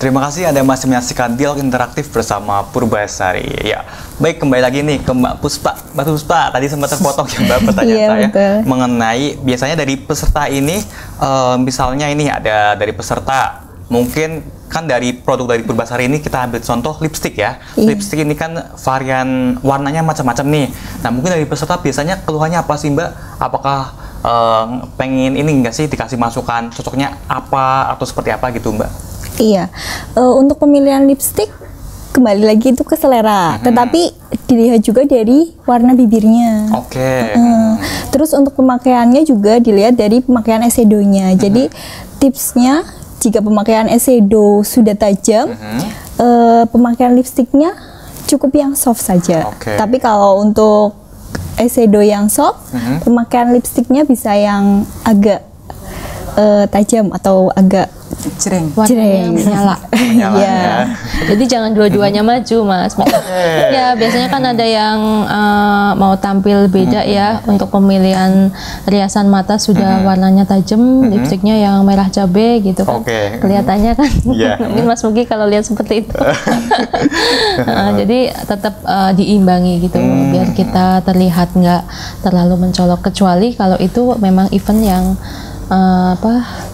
Terima kasih Anda masih menyaksikan dialog interaktif bersama Purbasari. Ya, baik, kembali lagi nih ke Mbak Puspa. Mbak Puspa, tadi sempat terpotong ya Mbak pertanyaan saya mengenai biasanya dari peserta ini, misalnya ini ada dari peserta, mungkin kan dari produk dari Purbasari ini kita ambil contoh lipstick ya. Lipstick ini kan varian warnanya macam-macam nih. Nah, mungkin dari peserta biasanya keluhannya apa sih Mbak? Apakah pengen ini enggak sih dikasih masukan cocoknya apa atau seperti apa gitu Mbak? Iya, untuk pemilihan lipstick kembali lagi itu ke selera, tetapi dilihat juga dari warna bibirnya. Oke. Terus untuk pemakaiannya juga dilihat dari pemakaian eyeshadow-nya. Jadi tipsnya jika pemakaian eyeshadow sudah tajam, pemakaian lipsticknya cukup yang soft saja. Tapi kalau untuk eyeshadow yang soft, pemakaian lipsticknya bisa yang agak tajam atau agak cereng, menyala. Ya. Jadi jangan dua-duanya maju, Mas. Ya, biasanya kan ada yang mau tampil beda ya. Untuk pemilihan riasan mata sudah warnanya tajam, lipstiknya yang merah cabe gitu kan. Kelihatannya kan. Mungkin Mas Mugi kalau lihat seperti itu. Jadi tetap diimbangi gitu, biar kita terlihat nggak terlalu mencolok. Kecuali kalau itu memang event yang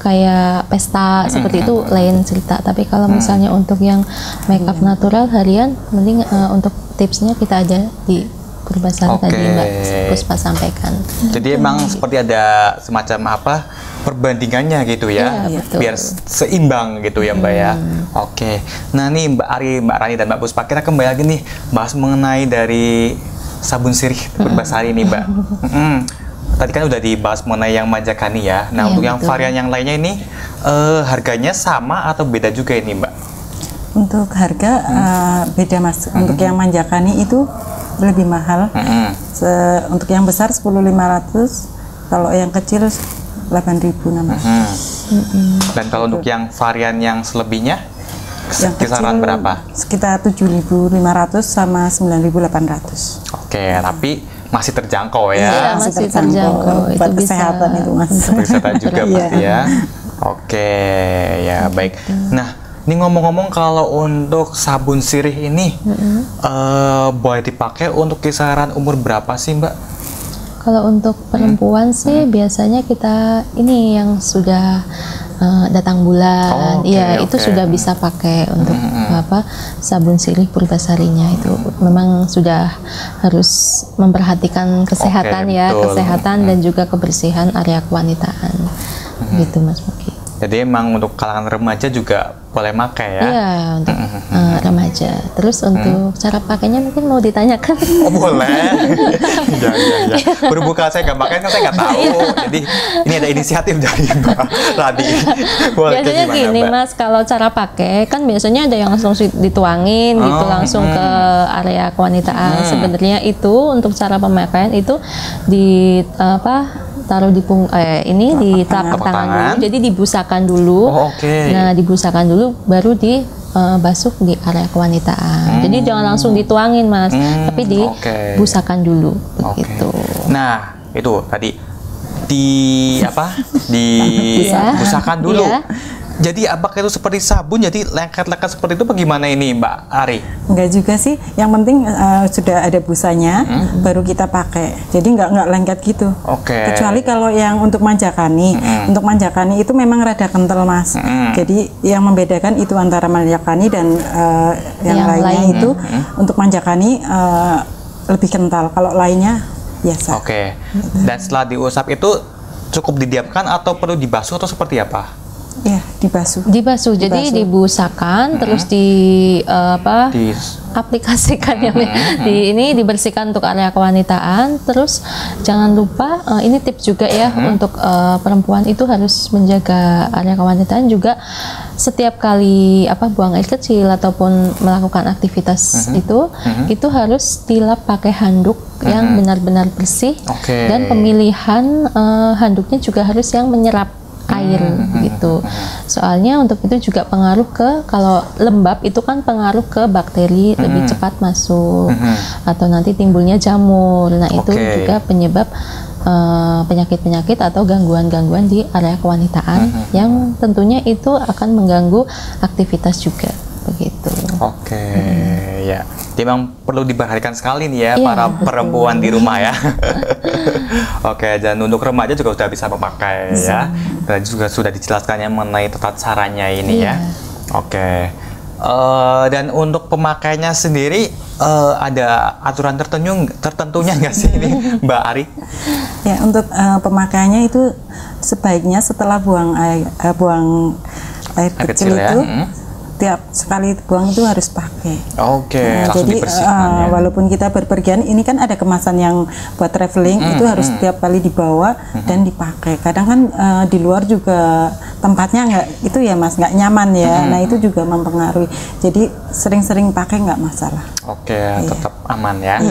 kayak pesta seperti itu lain cerita. Tapi kalau misalnya untuk yang makeup natural harian, mending untuk tipsnya kita ada di Purbasari tadi Mbak Puspa sampaikan. Jadi emang seperti ada semacam perbandingannya gitu ya, biar seimbang gitu ya Mbak ya. Nah nih Mbak Ari, Mbak Rani dan Mbak Puspa, kita kembali lagi nih bahas mengenai dari sabun sirih Purbasari nih Mbak. Tadi kan udah dibahas mengenai yang Manjakani ya. Nah, untuk yang varian yang lainnya ini harganya sama atau beda juga ini, Mbak? Untuk harga beda Mas. Untuk yang Manjakani itu lebih mahal. Untuk yang besar 10.500, kalau yang kecil 8.000 Mas. Dan kalau untuk yang varian yang selebihnya kisaran berapa? Sekitar 7.500 sama 9.800. Tapi masih terjangkau ya? Iya, masih terjangkau. Buat kesehatan itu Mas. Kesehatan juga pasti ya. Ya baik. Nah, ini ngomong-ngomong kalau untuk sabun sirih ini boleh dipakai untuk kisaran umur berapa sih Mbak? Kalau untuk perempuan sih biasanya kita ini yang sudah datang bulan, itu sudah bisa pakai untuk sabun sirih Purbasarinya. Itu memang sudah harus memperhatikan kesehatan kesehatan dan juga kebersihan area kewanitaan, gitu Mas Mugi. Jadi emang untuk kalangan remaja juga boleh pakai ya? Iya, untuk remaja. Terus untuk cara pakainya mungkin mau ditanyakan? Oh boleh. Ya. Berbuka saya nggak pakai kan saya nggak tahu. Jadi ini ada inisiatif dari Mbak Radi. Biasanya gini Mbak? Mas, kalau cara pakai kan biasanya ada yang langsung dituangin gitu langsung ke area kewanitaan. Sebenarnya itu untuk cara pemakaian itu di taruh di di telapak tangan dulu, jadi dibusakan dulu. Nah, dibusakan dulu baru dibasuh di area kewanitaan. Jadi jangan langsung dituangin Mas, tapi dibusakan dulu begitu. Nah, itu tadi dibusakan dulu. Jadi apakah itu seperti sabun, jadi lengket-lengket seperti itu bagaimana ini Mbak Ari? Enggak juga sih, yang penting sudah ada busanya baru kita pakai. Jadi nggak lengket gitu. Kecuali kalau yang untuk Manjakani, untuk Manjakani itu memang rada kental Mas. Jadi yang membedakan itu antara Manjakani dan yang lainnya itu untuk Manjakani lebih kental. Kalau lainnya biasa. Dan setelah diusap itu cukup didiamkan atau perlu dibasuh atau seperti apa? Ya, dibasuh. Jadi dibusakan terus aplikasikan ini dibersihkan untuk area kewanitaan. Terus jangan lupa ini tips juga ya untuk perempuan itu harus menjaga area kewanitaan juga. Setiap kali buang air kecil ataupun melakukan aktivitas itu harus dilap pakai handuk yang benar-benar bersih, dan pemilihan handuknya juga harus yang menyerap air gitu. Soalnya untuk itu juga pengaruh ke, kalau lembab itu kan pengaruh ke bakteri lebih cepat masuk atau nanti timbulnya jamur. Nah, itu juga penyebab penyakit-penyakit atau gangguan-gangguan di area kewanitaan yang tentunya itu akan mengganggu aktivitas juga begitu. Oke, ya. Jadi memang perlu diperhatikan sekali nih ya para perempuan di rumah ya. Oke, dan untuk remaja juga sudah bisa memakai ya. Dan juga sudah dijelaskannya mengenai tata caranya ini ya. Oke. Dan untuk pemakainya sendiri ada aturan tertentunya nggak sih ini Mbak Ari? Ya, untuk pemakaiannya itu sebaiknya setelah buang air kecil itu tiap sekali buang itu harus pakai. Oke, langsung jadi walaupun kita berpergian, ini kan ada kemasan yang buat traveling itu harus tiap kali dibawa dan dipakai. Kadang kan di luar juga tempatnya nggak itu ya Mas, nggak nyaman ya. Nah itu juga mempengaruhi. Jadi sering-sering pakai nggak masalah. Oke, tetap aman ya.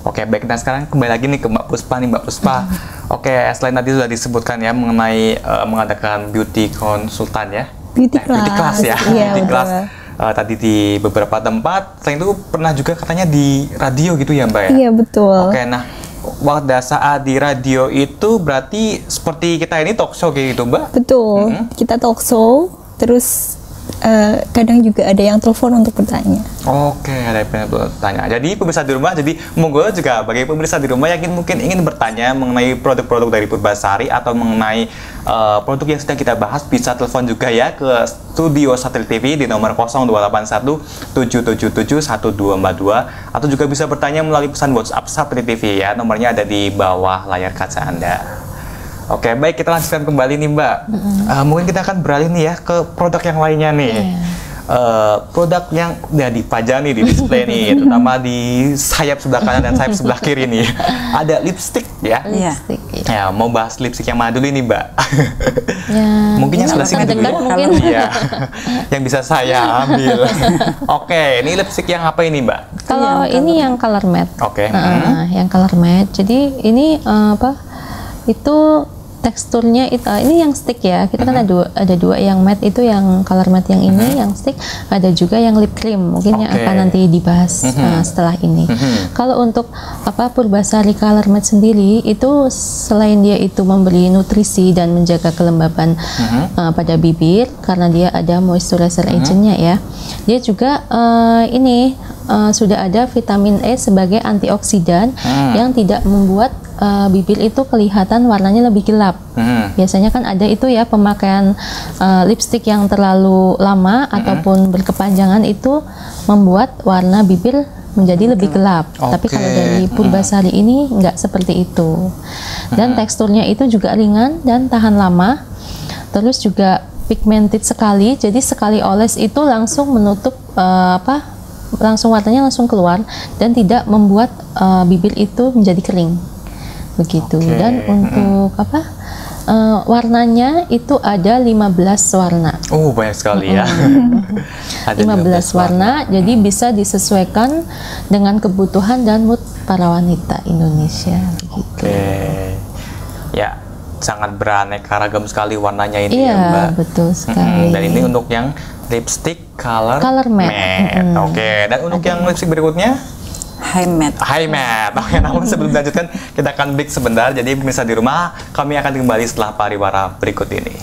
Oke, baik. Nah sekarang kembali lagi nih ke Mbak Puspa nih Mbak Puspa. Oke, selain tadi sudah disebutkan ya mengenai mengadakan beauty konsultan ya. Beauty class ya. Iya, beauty class tadi di beberapa tempat. Selain itu pernah juga katanya di radio gitu ya Mbak ya? Iya betul. Oke, nah pada saat di radio itu berarti seperti kita ini talk show kayak gitu Mbak? Betul, kita talk show, terus kadang juga ada yang telepon untuk bertanya. Oke, ada yang bertanya. Jadi pemirsa di rumah, jadi monggo juga bagi pemirsa di rumah yang mungkin ingin bertanya mengenai produk-produk dari Purbasari atau mengenai produk yang sedang kita bahas, bisa telepon juga ya ke studio Satelit TV di nomor 0817771242 atau juga bisa bertanya melalui pesan WhatsApp Satelit TV ya. Nomornya ada di bawah layar kaca Anda. Oke, baik, kita lanjutkan kembali nih Mbak. Mungkin kita akan beralih nih ya ke produk yang lainnya nih. Produk yang udah dipajang nih di display nih, terutama di sayap sebelah kanan dan sayap sebelah kiri nih. Ada lipstick ya. Lipstick. Ya, mau bahas lipstick yang mana dulu ini Mbak? Ya, mungkin yang sebelah sini dulu. Mungkin. Ya, yang bisa saya ambil. Oke, ini lipstick yang apa ini Mbak? Kalau ini yang color matte. Oke. Yang color matte. Jadi ini itu teksturnya itu ini yang stick ya. Kita kan ada dua yang matte itu yang color matte yang ini yang stick, ada juga yang lip cream mungkin yang akan nanti dibahas setelah ini. Kalau untuk Purbasari color matte sendiri itu selain dia itu memberi nutrisi dan menjaga kelembaban pada bibir karena dia ada moisturizer agentnya ya. Dia juga ini sudah ada vitamin E sebagai antioksidan yang tidak membuat bibir itu kelihatan warnanya lebih gelap. Biasanya kan ada itu ya pemakaian lipstick yang terlalu lama ataupun berkepanjangan itu membuat warna bibir menjadi lebih gelap. Tapi kalau dari Purbasari ini nggak seperti itu. Dan teksturnya itu juga ringan dan tahan lama. Terus juga pigmented sekali. Jadi sekali oles itu langsung menutup langsung warnanya langsung keluar dan tidak membuat bibir itu menjadi kering. Begitu. Dan untuk warnanya itu ada 15 warna. Oh, banyak sekali ya. Ada 15 warna, jadi bisa disesuaikan dengan kebutuhan dan mood para wanita Indonesia. Oke. Ya, sangat beraneka ragam sekali warnanya ini ya, Mbak. Iya, betul sekali. Dan ini untuk yang lipstick color matte. Oke, dan untuk yang lipstick berikutnya? High matte. Oke, namun sebelum dilanjutkan kita akan break sebentar. Jadi pemirsa di rumah, kami akan kembali setelah pariwara berikut ini.